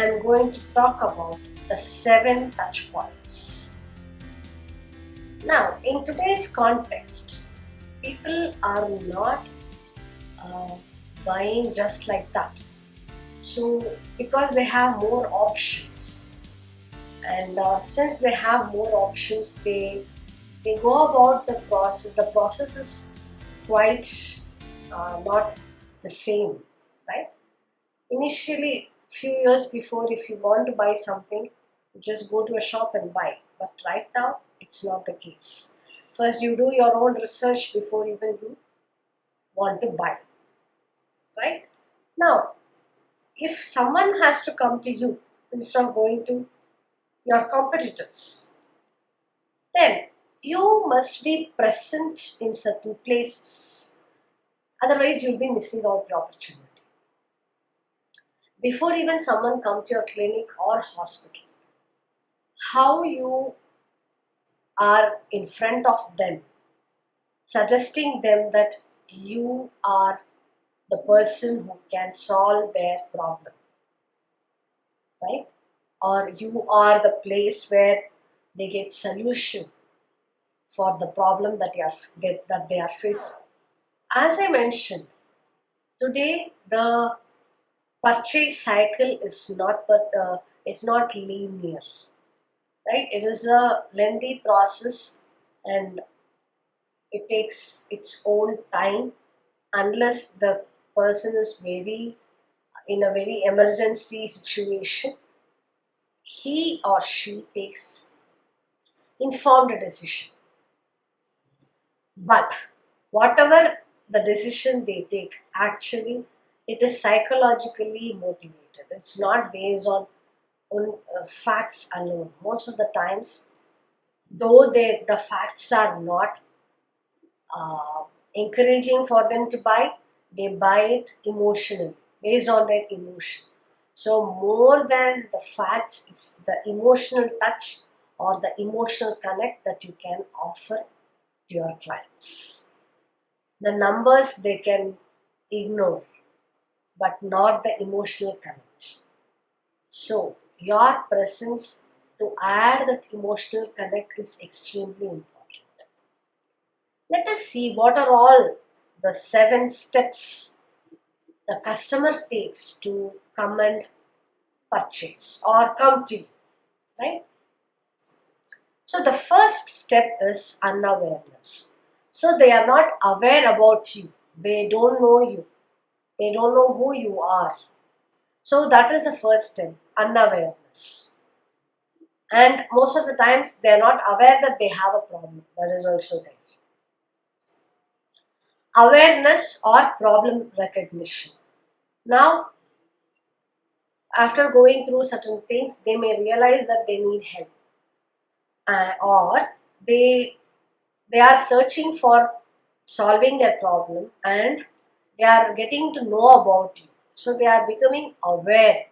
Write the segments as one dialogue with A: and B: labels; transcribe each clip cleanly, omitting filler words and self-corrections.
A: I'm going to talk about the 7 touch points. Now, in today's context, people are not uh, buying just like that. So, because they have more options, and since they have more options, they go about the process. The process is quite not the same, right? Initially, few years before, if you want to buy something, you just go to a shop and buy. But right now, it's not the case. First, you do your own research before even you want to buy, right? Now, if someone has to come to you instead of going to your competitors, then you must be present in certain places. Otherwise, you'll be missing out the opportunity. Before even someone come to your clinic or hospital, how you are in front of them, suggesting them that you are the person who can solve their problem, right? Or you are the place where they get solution for the problem that they are facing. As I mentioned, today the purchase cycle is not linear, right? It is a lengthy process, and it takes its own time unless the person is very in a very emergency situation. He or she takes informed decision. But whatever the decision they take, actually, it is psychologically motivated. It's not based on facts alone. Most of the times, though the facts are not encouraging for them to buy, they buy it emotionally, based on their emotion. So more than the facts, it's the emotional touch or the emotional connect that you can offer to your clients. The numbers they can ignore, but not the emotional connect. So your presence to add that emotional connect is extremely important. Let us see what are all the 7 steps the customer takes to come and purchase or come to you, right? So the first step is unawareness. So they are not aware about you. They don't know you. They don't know who you are. So that is the first step, unawareness. And most of the times they are not aware that they have a problem. That is also there. Awareness or problem recognition. Now, after going through certain things, they may realize that they need help, or they are searching for solving their problem, and they are getting to know about you. So they are becoming aware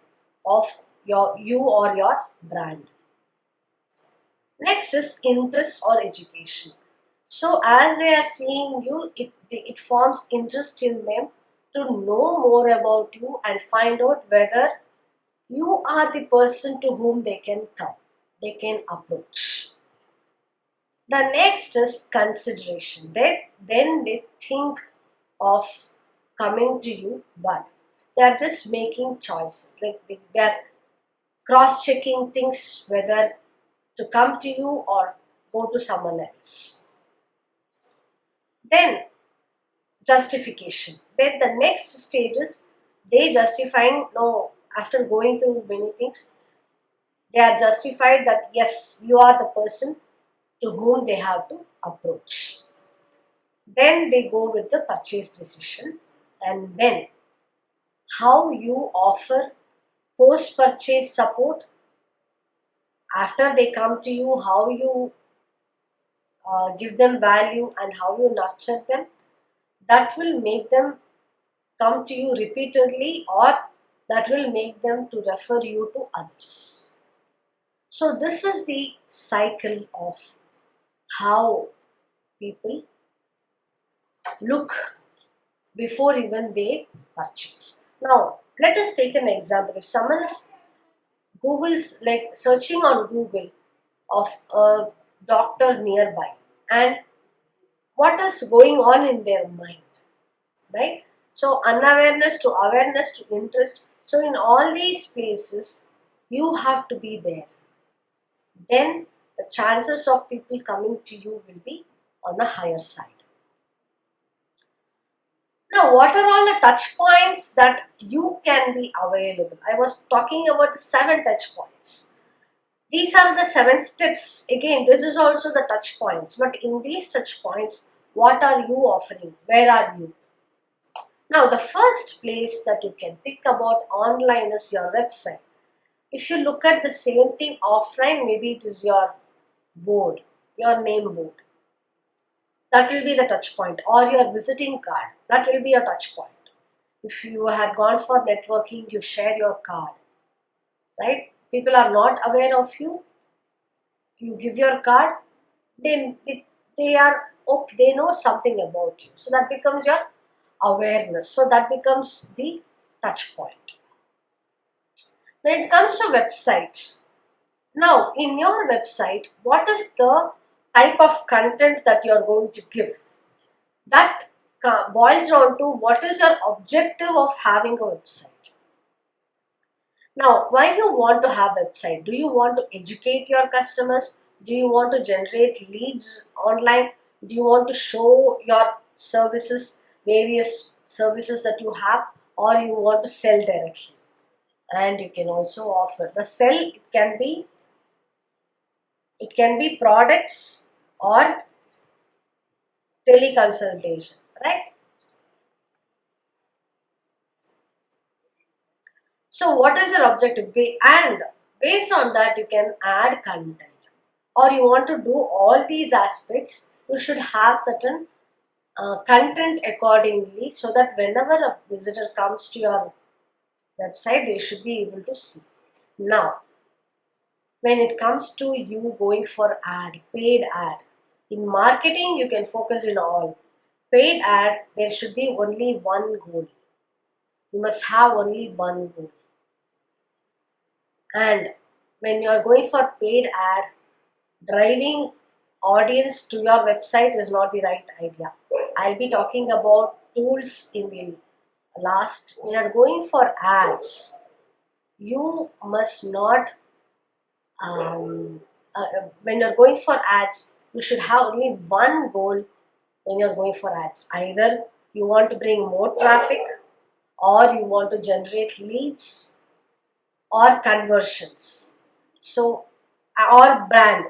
A: of you or your brand. Next is interest or education. So as they are seeing you, it forms interest in them to know more about you and find out whether you are the person to whom they can come, they can approach. The next is consideration. Then they think of coming to you, but they are just making choices. Like they are cross-checking things whether to come to you or go to someone else. Then justification. Then the next stage is they justifying, no, after going through many things, they are justified that yes, you are the person to whom they have to approach. Then they go with the purchase decision, and then how you offer post-purchase support after they come to you, how you give them value and how you nurture them. That will make them come to you repeatedly, or that will make them to refer you to others. So this is the cycle of how people look before even they purchase. Now, let us take an example. If someone is Google's like searching on Google of a doctor nearby and what is going on in their mind, right? So unawareness to awareness to interest. So in all these places, you have to be there. Then the chances of people coming to you will be on a higher side. Now, what are all the touch points that you can be available? I was talking about the 7 touch points. These are the 7 steps. Again, this is also the touch points. But in these touch points, what are you offering? Where are you? Now, the first place that you can think about online is your website. If you look at the same thing offline, maybe it is your board, your name board. That will be the touch point, or your visiting card. That will be a touch point. If you had gone for networking, you share your card, right? People are not aware of you. You give your card. They are okay. They know something about you. So that becomes your awareness. So that becomes the touch point. When it comes to website, now in your website, what is the type of content that you are going to give? That boils down to what is your objective of having a website. Now, why you want to have a website? Do you want to educate your customers? Do you want to generate leads online? Do you want to show your services, various services that you have, or you want to sell directly? And you can also offer the sell. It can be products or teleconsultation, right? So what is your objective? And based on that, you can add content. Or you want to do all these aspects, you should have certain content accordingly so that whenever a visitor comes to your website, they should be able to see. Now, when it comes to you going for paid ad, in marketing, you can focus in all. Paid ad, there should be only one goal. You must have only one goal. And when you are going for paid ad, driving audience to your website is not the right idea. I'll be talking about tools in the last. When you are going for ads, you must not, when you're going for ads, you should have only one goal when you're going for ads. Either you want to bring more traffic, or you want to generate leads, or conversions. So, or brand.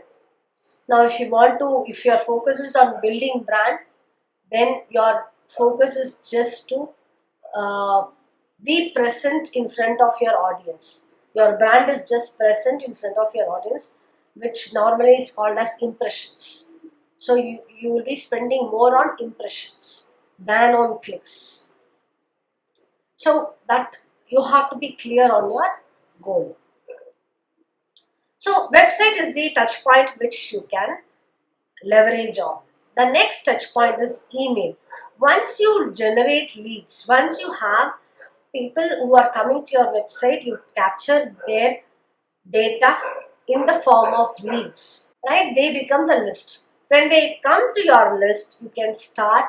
A: Now, if your focus is on building brand, then your focus is just to be present in front of your audience. Your brand is just present in front of your audience, which normally is called as impressions. So you will be spending more on impressions than on clicks. So that you have to be clear on your goal. So website is the touch point which you can leverage on. The next touch point is email. Once you generate leads, once you have people who are coming to your website, you capture their data in the form of leads, right? They become the list. When they come to your list, you can start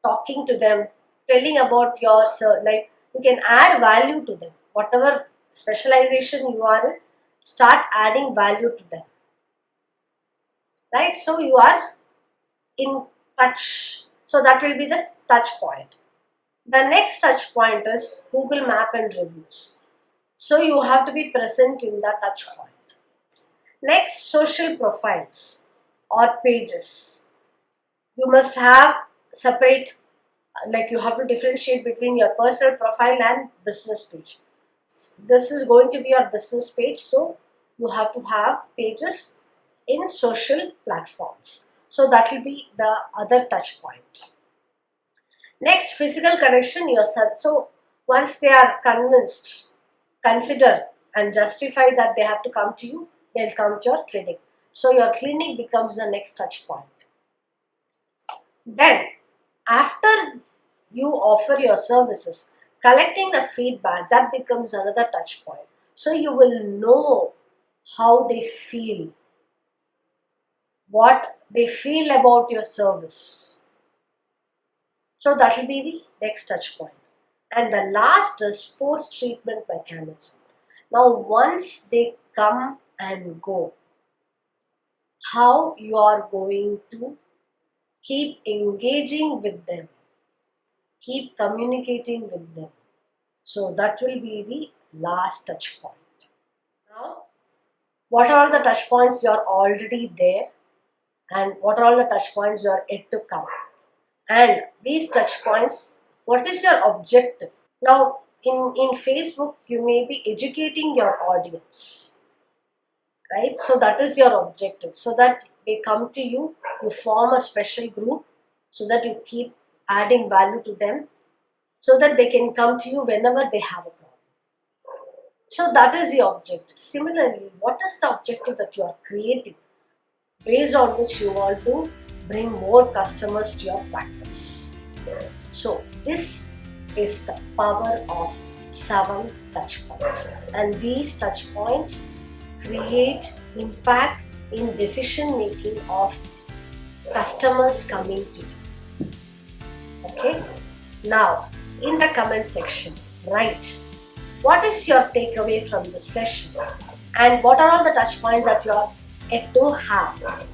A: talking to them, telling about your, like you can add value to them. Whatever specialization you are in, start adding value to them, right? So you are in touch. So that will be the touch point. The next touch point is Google Map and reviews. So you have to be present in the touch point. Next, social profiles or pages. You must have separate, like you have to differentiate between your personal profile and business page. This is going to be your business page, so you have to have pages in social platforms. So that will be the other touch point. Next, physical connection yourself. So once they are convinced, consider and justify that they have to come to you, they'll come to your clinic. So your clinic becomes the next touch point. Then, after you offer your services, collecting the feedback, that becomes another touch point. So you will know how they feel, what they feel about your service. So that will be the next touch point. And the last is post-treatment mechanism. Now once they come and go, how you are going to keep engaging with them, keep communicating with them. So that will be the last touch point. Now, what are the touch points you are already there, and what are all the touch points you are yet to come? And these touch points, what is your objective? Now, in Facebook, you may be educating your audience, right? So that is your objective. So that they come to you, you form a special group so that you keep adding value to them, so that they can come to you whenever they have a problem. So that is the objective. Similarly, what is the objective that you are creating, based on which you want to bring more customers to your practice? So this is the power of 7 touch points, and these touch points create impact in decision making of customers coming to you. Okay, now in the comment section, write what is your takeaway from this session, and what are all the touch points that you are yet to have.